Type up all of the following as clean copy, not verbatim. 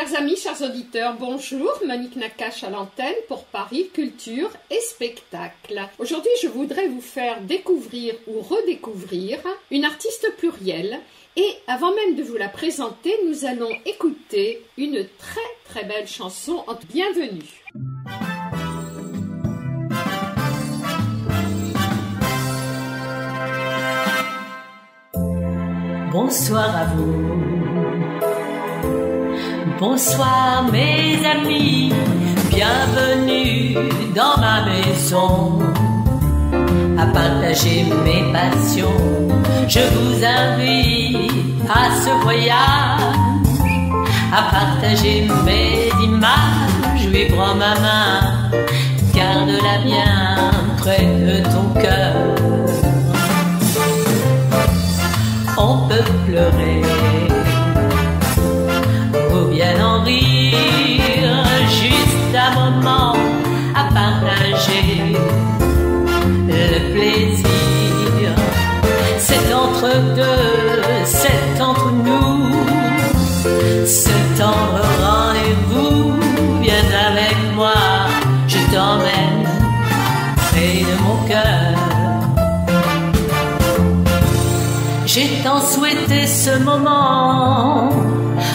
Chers amis, chers auditeurs, bonjour, Monique Nakache à l'antenne pour Paris Culture et Spectacle. Aujourd'hui, je voudrais vous faire découvrir ou redécouvrir une artiste plurielle. Et avant même de vous la présenter, nous allons écouter une très belle chanson. Bienvenue. Bonsoir à vous. Bonsoir mes amis, bienvenue dans ma maison. À partager mes passions, je vous invite à ce voyage. À partager mes images, lui prends ma main, garde-la bien près de ton cœur. On peut pleurer ou bien en rire, juste un moment à partager le plaisir. C'est entre deux, c'est entre nous, ce tendre rendez-vous. Viens avec moi, je t'emmène près de mon cœur. J'ai tant souhaité ce moment,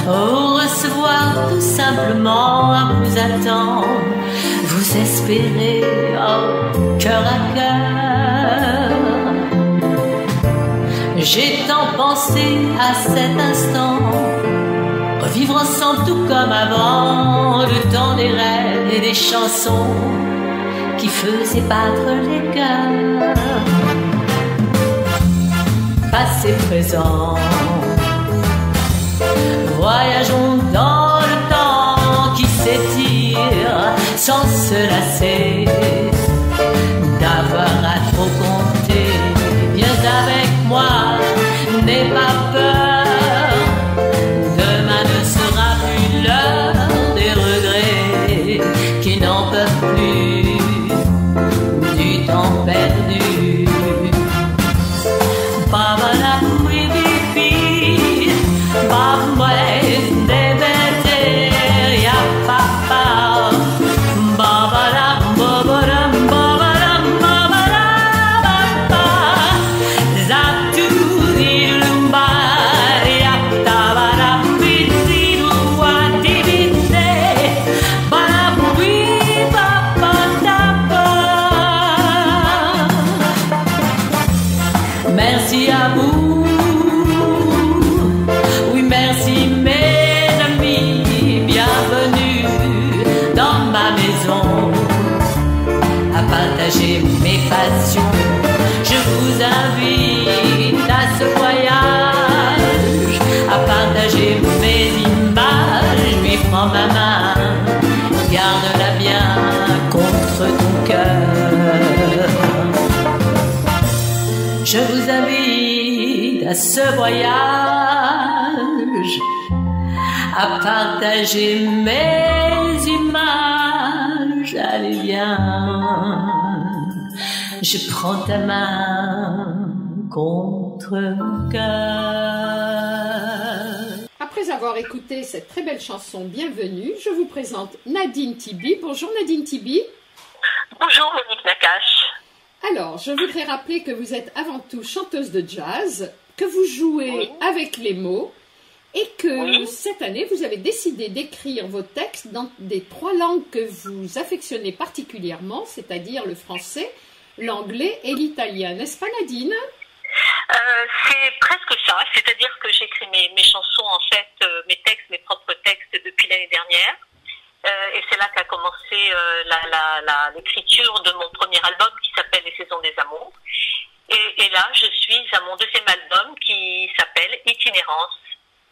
recevoir tout simplement, à vous attendre, vous espérer, oh, cœur à cœur. J'ai tant pensé à cet instant, revivre ensemble tout comme avant, le temps des rêves et des chansons qui faisaient battre les cœurs. Passé, présent, voyageons dans le temps qui s'étire sans se lasser d'avoir à trop compter. Viens avec moi, n'aie pas peur, demain ne sera plus l'heure des regrets qui n'en peuvent plus du temps perdu. Merci à vous, oui merci mes amis, bienvenue dans ma maison. À partager mes passions, je vous invite à ce voyage. À partager mes images, lui prends ma main, garde-la bien contre ton cœur. Je vous invite à ce voyage, à partager mes images. Allez viens, je prends ta main contre mon cœur. Après avoir écouté cette très belle chanson Bienvenue, je vous présente Nadine Tibi. Bonjour Nadine Tibi. Bonjour Monique Nakache. Alors, je voudrais rappeler que vous êtes avant tout chanteuse de jazz, que vous jouez avec les mots et que cette année, vous avez décidé d'écrire vos textes dans des 3 langues que vous affectionnez particulièrement, c'est-à-dire le français, l'anglais et l'italien. N'est-ce pas Nadine? C'est presque ça, c'est-à-dire que j'écris mes chansons, en fait, mes textes, mes propres textes depuis l'année dernière. Et c'est là qu'a commencé l'écriture de mon premier album qui s'appelle Les Saisons des Amours. Et là, je suis à mon 2e album qui s'appelle Itinérance,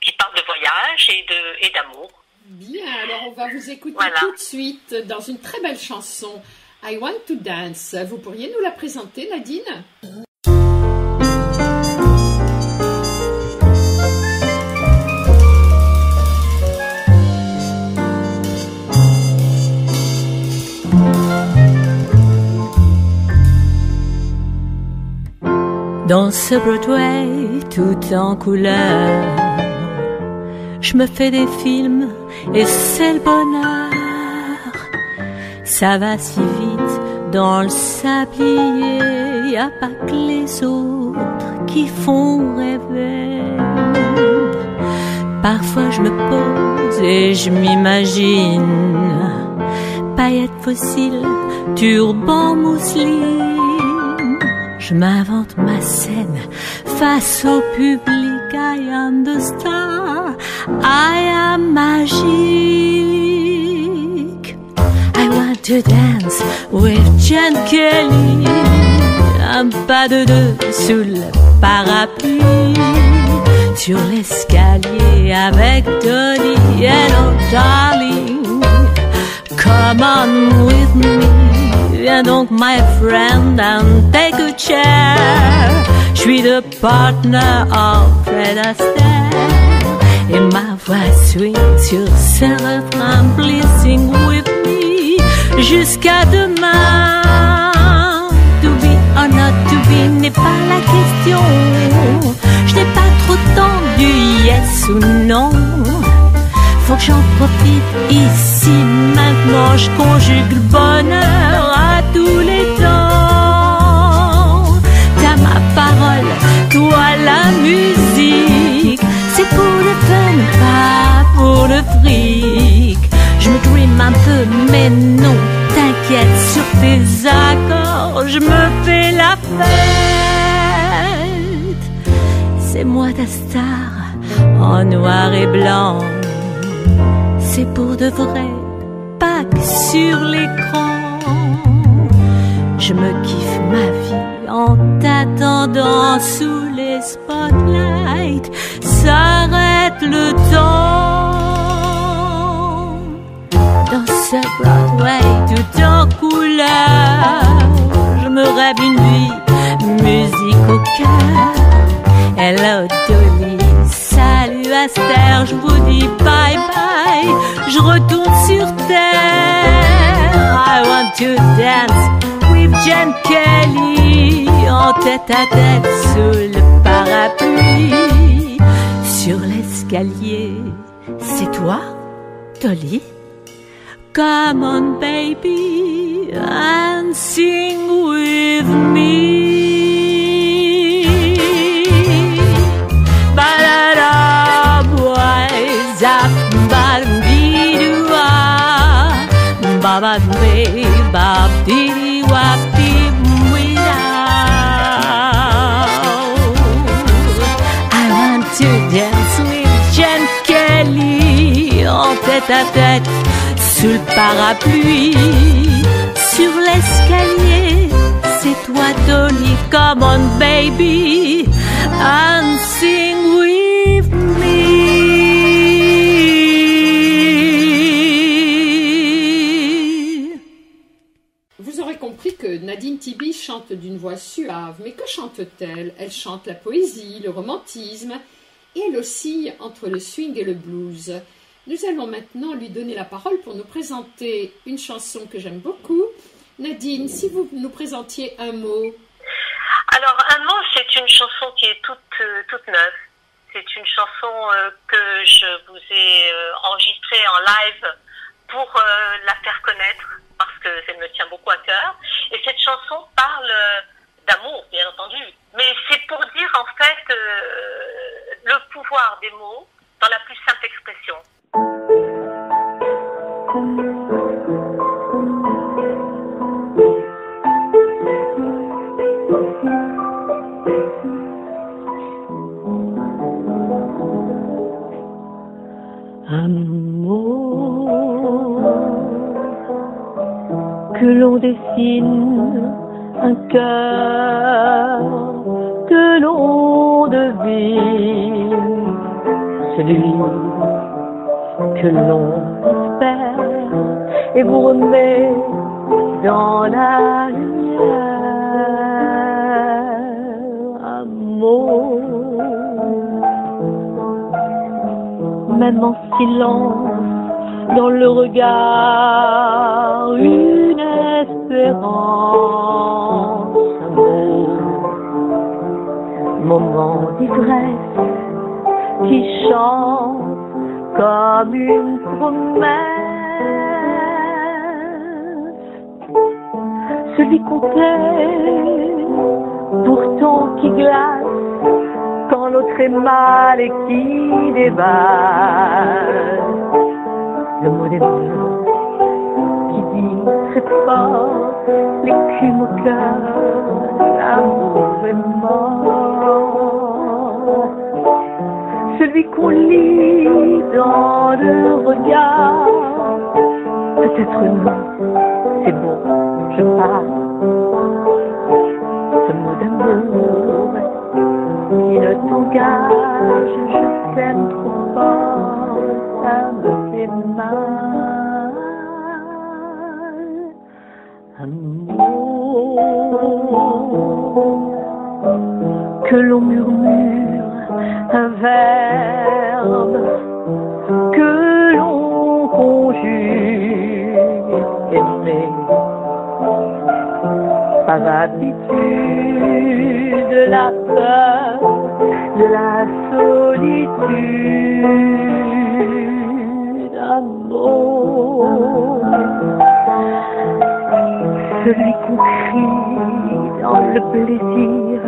qui parle de voyage et d'amour. Bien, alors on va vous écouter tout de suite dans une très belle chanson, I Want to Dance. Vous pourriez nous la présenter, Nadine? Dans ce Broadway tout en couleur, je me fais des films et c'est le bonheur. Ça va si vite dans le sablier, y a pas que les autres qui font rêver. Parfois je me pose et je m'imagine paillettes fossiles, turban mousseline. Je m'invente ma scène face au public. I am the star, I am magique. I want to dance with Gene Kelly. Un pas de deux sous le parapluie, sur l'escalier avec Dolly and oh darling, come on with me. Viens donc my friend and take a chair. Je suis le partner of Fred Astaire et ma voix swing sur ce refrain. Please sing with me jusqu'à demain. To be or not to be n'est pas la question. Je n'ai pas trop de temps du yes ou non. Faut que j'en profite ici maintenant. Je conjugue le bonheur à tous les temps. T'as ma parole, toi la musique. C'est pour le fun, pas pour le fric. Je me dream un peu, mais non, t'inquiète sur tes accords. Je me fais la fête. C'est moi ta star, en noir et blanc. C'est pour de vrai, pas que sur l'écran. Je me kiffe ma vie en t'attendant sous les spotlights. S'arrête le temps. Dans ce Broadway tout en couleur, je me rêve une vie, musique au cœur. Hello Dolly, salut Astaire, je vous dis bye bye. Je retourne sur terre. I want to dance with Gene Kelly, en tête à tête sous le parapluie. Sur l'escalier, c'est toi, Dolly? Come on baby and sing with me. Ba-da-da, boys, up, ba-dum-dee-doo-ah. I want to dance with Gene Kelly, en tête à tête sous le parapluie. Sur l'escalier, c'est toi Dolly, come on baby and sing with me. Vous aurez compris que Nadine Tibi chante d'une voix suave, mais que chante-t-elle? Elle chante la poésie, le romantisme, et elle oscille entre le swing et le blues. Nous allons maintenant lui donner la parole pour nous présenter une chanson que j'aime beaucoup. Nadine, si vous nous présentiez un mot. Alors, un mot, c'est une chanson qui est toute neuve. C'est une chanson que je vous ai enregistrée en live pour la faire connaître, parce que ça me tient beaucoup à cœur. Et cette chanson parle d'amour, bien entendu. Mais c'est pour dire, en fait, le pouvoir des mots dans la plus simple expression. Amour, que l'on dessine un cœur, que l'on devine, celui que l'on espère et vous remet dans la lumière. Amour, même en silence, dans le regard, une espérance. Amour, moment d'ivresse qui chante comme une promesse. Celui qu'on tait, pourtant qui glace, quand l'autre est mal et qui dévale. Le mot des mots qui dit très fort, l'écume au cœur, l'amour est mort. Celui qu'on lit dans le regard, peut-être non, c'est bon, je pars. Ce mot d'amour qui ne t'engage, je t'aime trop fort, ça me fait mal. Un mot que l'on murmure, un verbe que l'on conjugue, aimer par habitude, la peur, la solitude, un mot, celui qu'on crie dans le plaisir,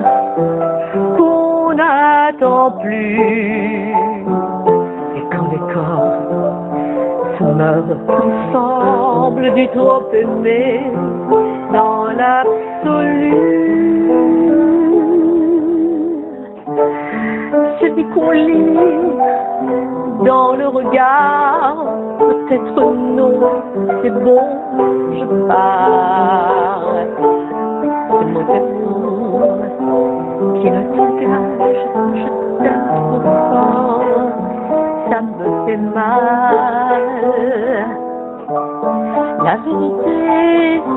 qu'on n'attend plus, et quand les corps se meurent ensemble du trop aimé dans l'absolu. Celui qu'on lit dans le regard, peut-être non, c'est bon, je pars. Ce mot d'amour qui ne t'engage, je t'aime trop fort, ça me fait mal. La vérité,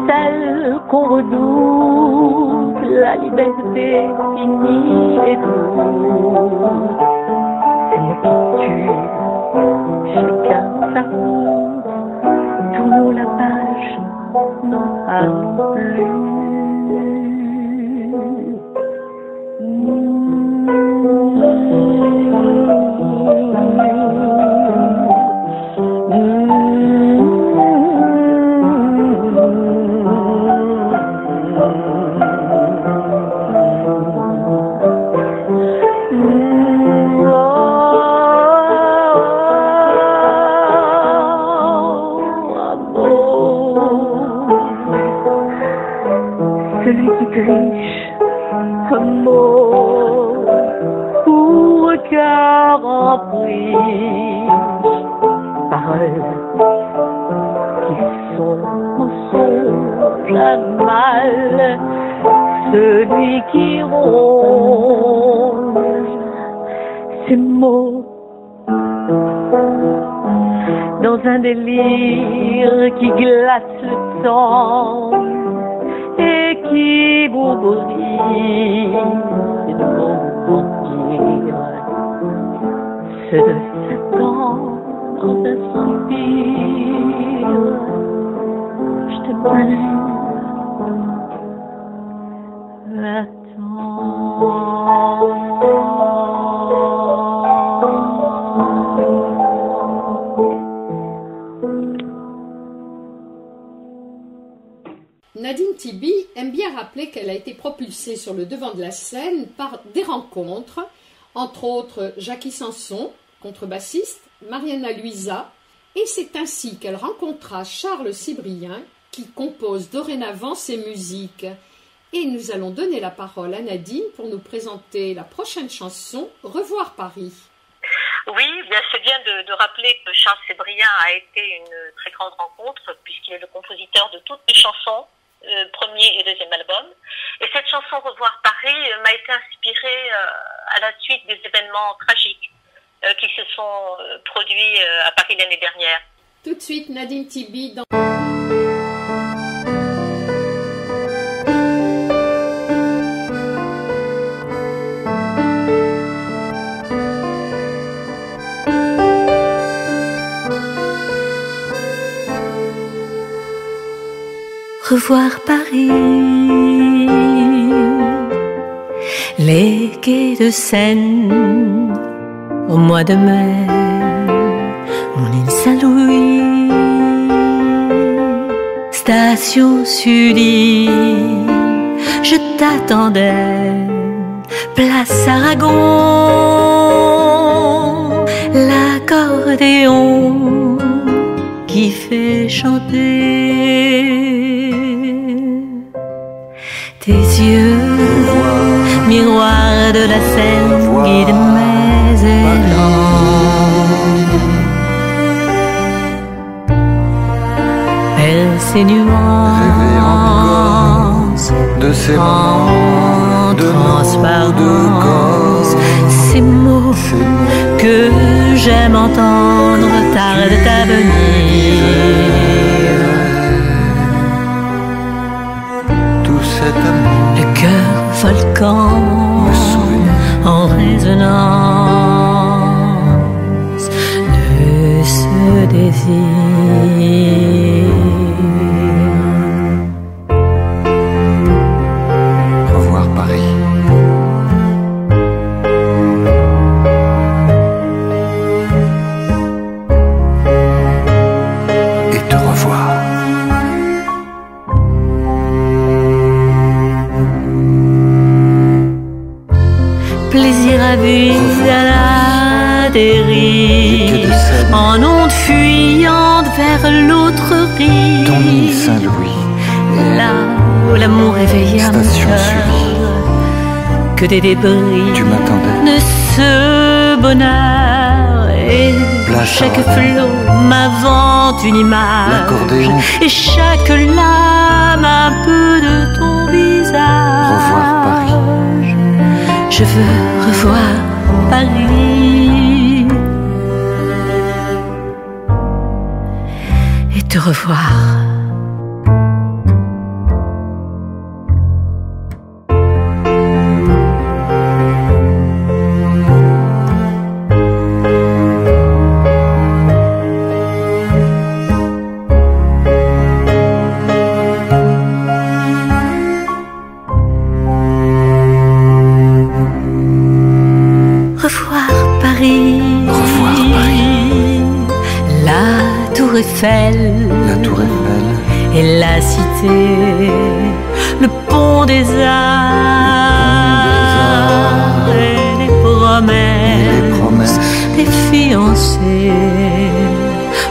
celle qu'on redoute, la liberté finie et douce. C'est moi qui tue, chacun sa route, tournons la page, non parlons plus. Celui qui triche un mot pour cœur en prise, paroles qui sont mensonges à mal, celui qui ronge ces mots dans un délire qui glace le temps et qui bourborie de mon dire, ceux de Satan dans un soupir. Je te plains, Nadine Tibi aime bien rappeler qu'elle a été propulsée sur le devant de la scène par des rencontres, entre autres Jackie Sanson, contrebassiste, Mariana Luisa, et c'est ainsi qu'elle rencontra Charles Cibrien, qui compose dorénavant ses musiques. Et nous allons donner la parole à Nadine pour nous présenter la prochaine chanson, Revoir Paris. Oui, c'est bien de rappeler que Charles Cibrien a été une très grande rencontre, puisqu'il est le compositeur de toutes mes chansons, premier et deuxième album. Et cette chanson Revoir Paris m'a été inspirée à la suite des événements tragiques qui se sont produits à Paris l'année dernière. Tout de suite, Nadine Tibi dans... Revoir Paris, les quais de Seine au mois de mai, station Sully, je t'attendais, place Aragon, l'accordéon qui fait chanter tes yeux, miroir de la Seine, guide mes élans, elle ses nuances de ces moments de transparence, ces mots que j'aime entendre tardent à venir. Tout cet amour, Le cœur volcan en résonance de ce désir. revoir Paris. Et te revoir. Plaisir à vue à la dérive, en ondes fuyantes vers l'autre rive, Ton île Saint-Louis, là où l'amour éveilla mon station cœur, Sully. que des débris Tu m'attendais. de ce bonheur, et Place chaque Aragon. flot m'invente une image, L'accordéon. et chaque lame un peu de ton visage. Revoir Paris. Je veux revoir Paris et te revoir. Revoir Paris, Revoir Paris. La Tour Eiffel, La Tour Eiffel, et la cité, le pont des arts, et les promesses, des fiancés,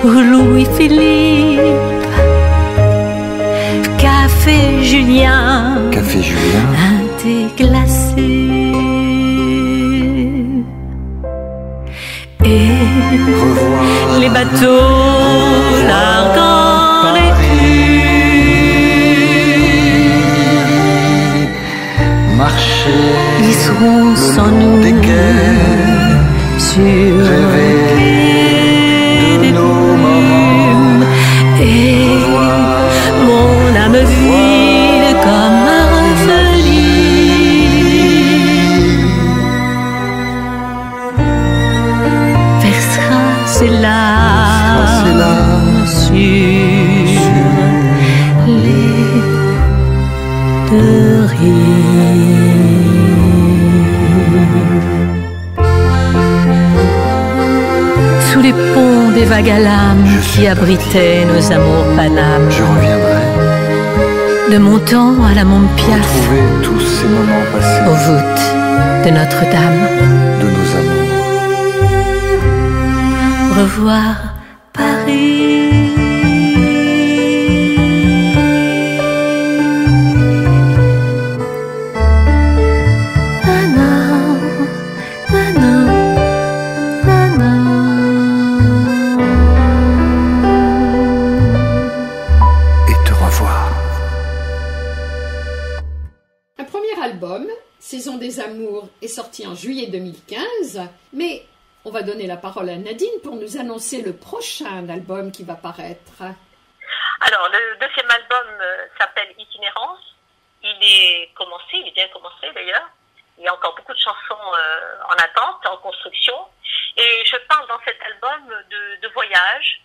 Louis-Philippe, Café Julien, Café Julien, un thé glacé. Et revoir les bateaux larguant les cuves, marcher, ils seront sans nous des quais, sur rêver le quai de des nos plumes. moments. Et mon âme vide comme un refeli versera ses larmes sur les deux rives. Sous les ponts des vagues à lames qui abritaient nos amours panames, Je reviendrai, de Montant à la Montpiaf, trouver tous ces moments passés aux voûtes de Notre-Dame. de nos amours. Revoir Paris. Nana, nana, nana. Et te revoir. Un premier album, Saison des Amours, est sorti en juillet 2015, mais on va donner la parole à Nadine pour nous annoncer le prochain album qui va paraître. Alors, le deuxième album s'appelle Itinérance. Il est commencé, il est bien commencé d'ailleurs. Il y a encore beaucoup de chansons en attente, en construction. Et je parle dans cet album de voyage,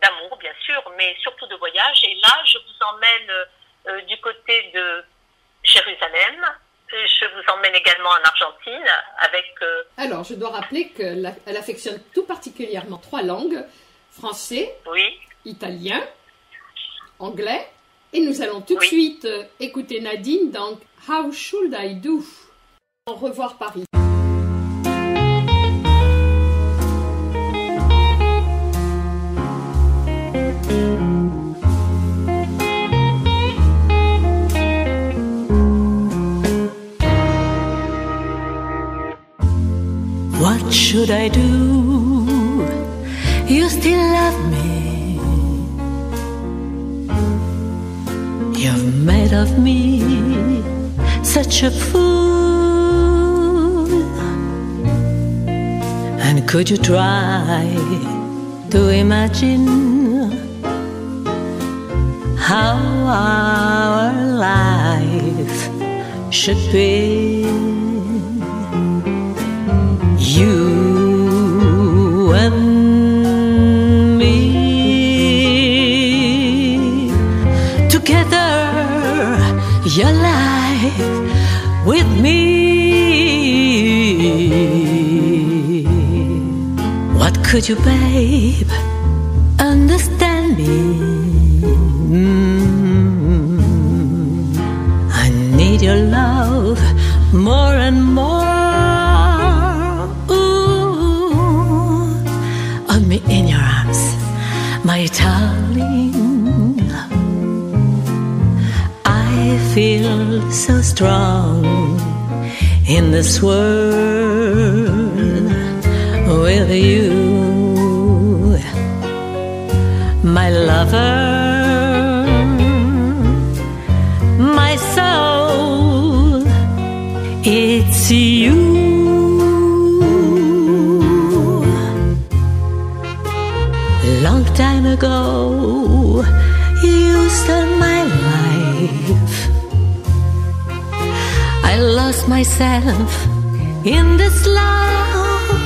d'amour bien sûr, mais surtout de voyage. Et là, je vous emmène du côté de Jérusalem. Je vous emmène également en Argentine avec... Alors, je dois rappeler qu'elle affectionne tout particulièrement 3 langues, français, oui, italien anglais. Et nous allons tout de suite écouter Nadine dans How Should I Do? Au revoir Paris. What should I do? You still love me. You've made of me such a fool. And could you try to imagine how our life should be? You and me together, your life with me. What could you, babe, understand me? I need your love more and more. Me in your arms, my darling. I feel so strong in this world with you, my lover, my soul. It's you. Long time ago, you saved my life. I lost myself in this love.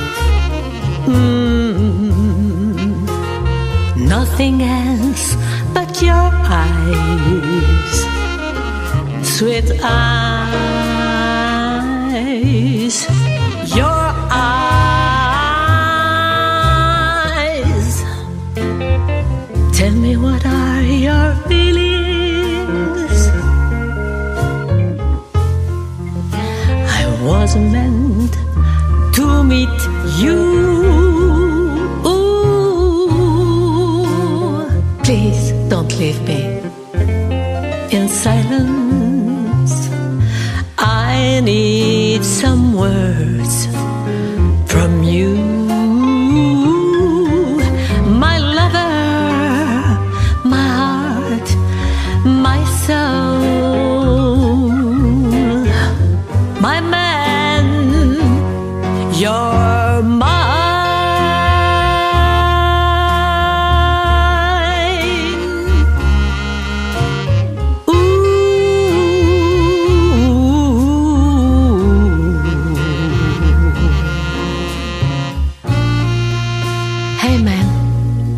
Nothing else but your eyes, sweet eyes, your eyes. Tell me, what are your feelings? I was meant to meet you. Please don't leave me in silence. I need some words from you.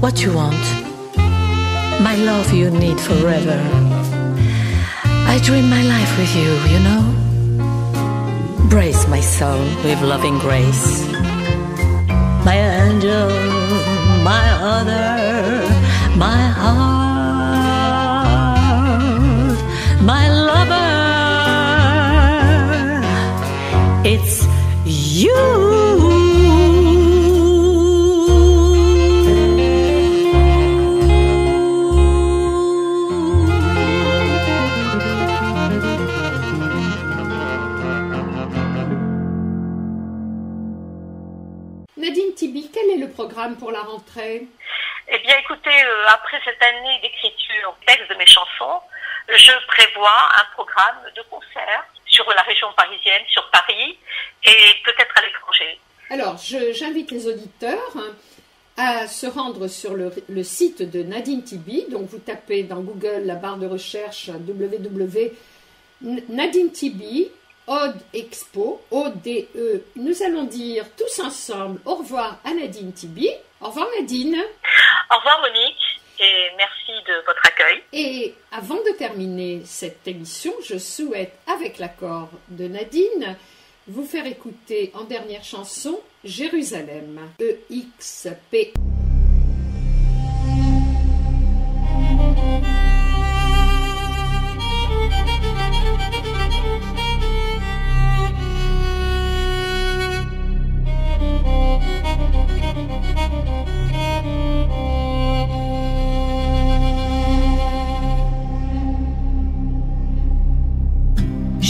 What you want? My love you need forever. I dream my life with you, you know. Brace my soul with loving grace. My angel, my other, my heart, my lover. It's you. Nadine Tibi, quel est le programme pour la rentrée? Eh bien, écoutez, après cette année d'écriture texte de mes chansons, je prévois un programme de concerts sur la région parisienne, sur Paris et peut-être à l'étranger. Alors, j'invite les auditeurs à se rendre sur le site de Nadine Tibi. Donc, vous tapez dans Google la barre de recherche Nadine Tibi. Ode Expo, ODE. Nous allons dire tous ensemble au revoir à Nadine Tibi. Au revoir Nadine. Au revoir Monique et merci de votre accueil. Et avant de terminer cette émission, je souhaite, avec l'accord de Nadine, vous faire écouter en dernière chanson Jérusalem. EXP.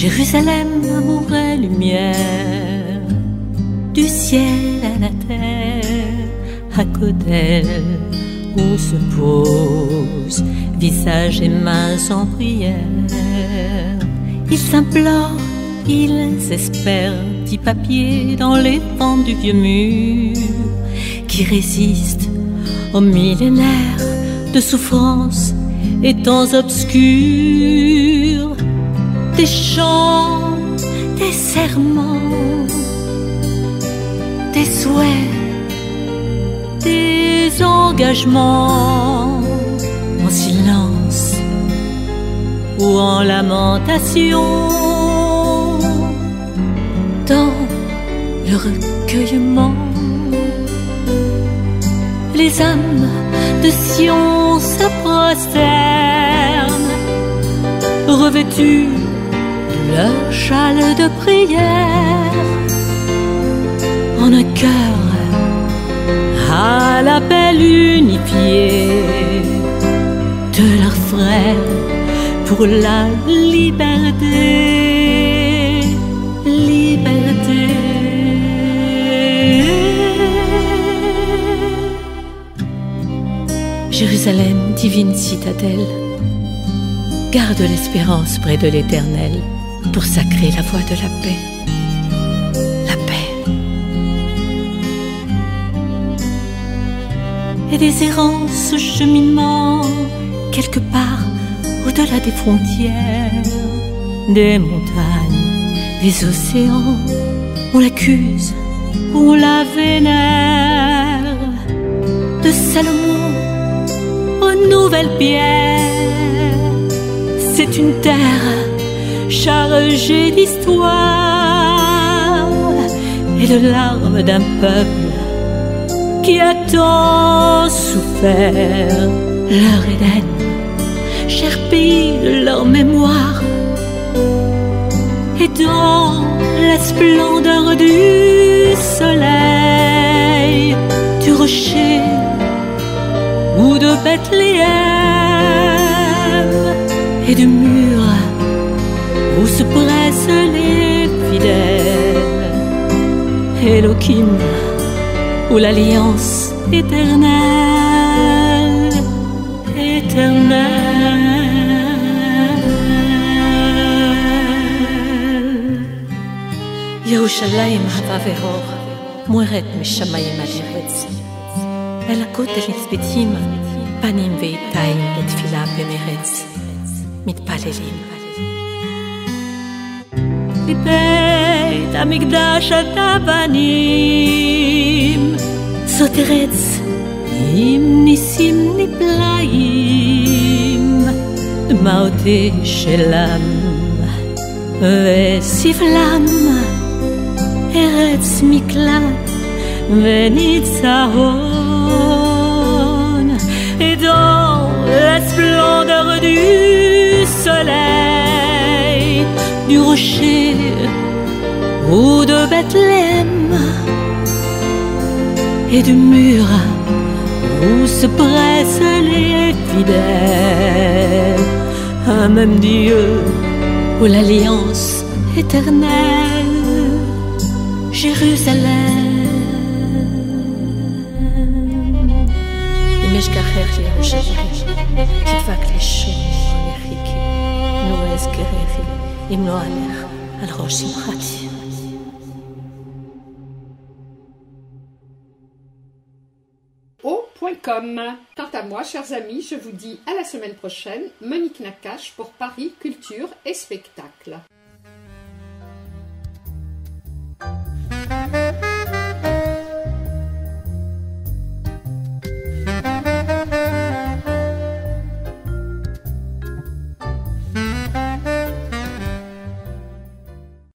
Jérusalem, amour et lumière, du ciel à la terre, à Kotel, où se posent visage et mains en prière. Ils s'implorent, ils espèrent, petits papiers dans les pentes du vieux mur, qui résistent aux millénaires de souffrance et temps obscurs. Des chants, des serments, des souhaits, des engagements, en silence ou en lamentation. Dans le recueillement, les âmes de Sion se prosternent, revêtues de leur châle de prière, en un cœur à l'appel unifié de leurs frères pour la liberté. Liberté. Jérusalem, divine citadelle, garde l'espérance près de l'Éternel pour sacrer la voie de la paix. La paix. Et des errances au cheminement, quelque part au-delà des frontières, des montagnes, des océans, on l'accuse, on la vénère. De Salomon aux nouvelles pierres, c'est une terre chargée d'histoire et de larmes d'un peuple qui a tant souffert. Leur Éden, cher pays de leur mémoire, et dans la splendeur du soleil, du rocher ou de Bethléem, et du mur où se pressent les fidèles, Elohim, où l'alliance éternelle, ירושלים אהבה ואור, מוארת משמיים עד ארץ. אל הכותל נצפיתים, פנים ואיתיים לתפילה במרץ, מתפללים. מבית המקדש עלתה בנים, זאת ארץ עם ניסים נפלאים, דמעותי שלם וסבלם, ארץ מקלט וניצחון. Et dans la splendeur du soleil, du rocher ou de Bethléem, et du mur où se pressent les fidèles, un même Dieu où l'alliance éternelle, Jérusalem. אם אשכחך לירושלים, תדבק לי שוב לחיכי, נו אזכרך אם לא עליך על ראש שמחתי. Au.com. Quant à moi, chers amis, je vous dis à la semaine prochaine. Monique Nakache pour Paris Culture et Spectacle.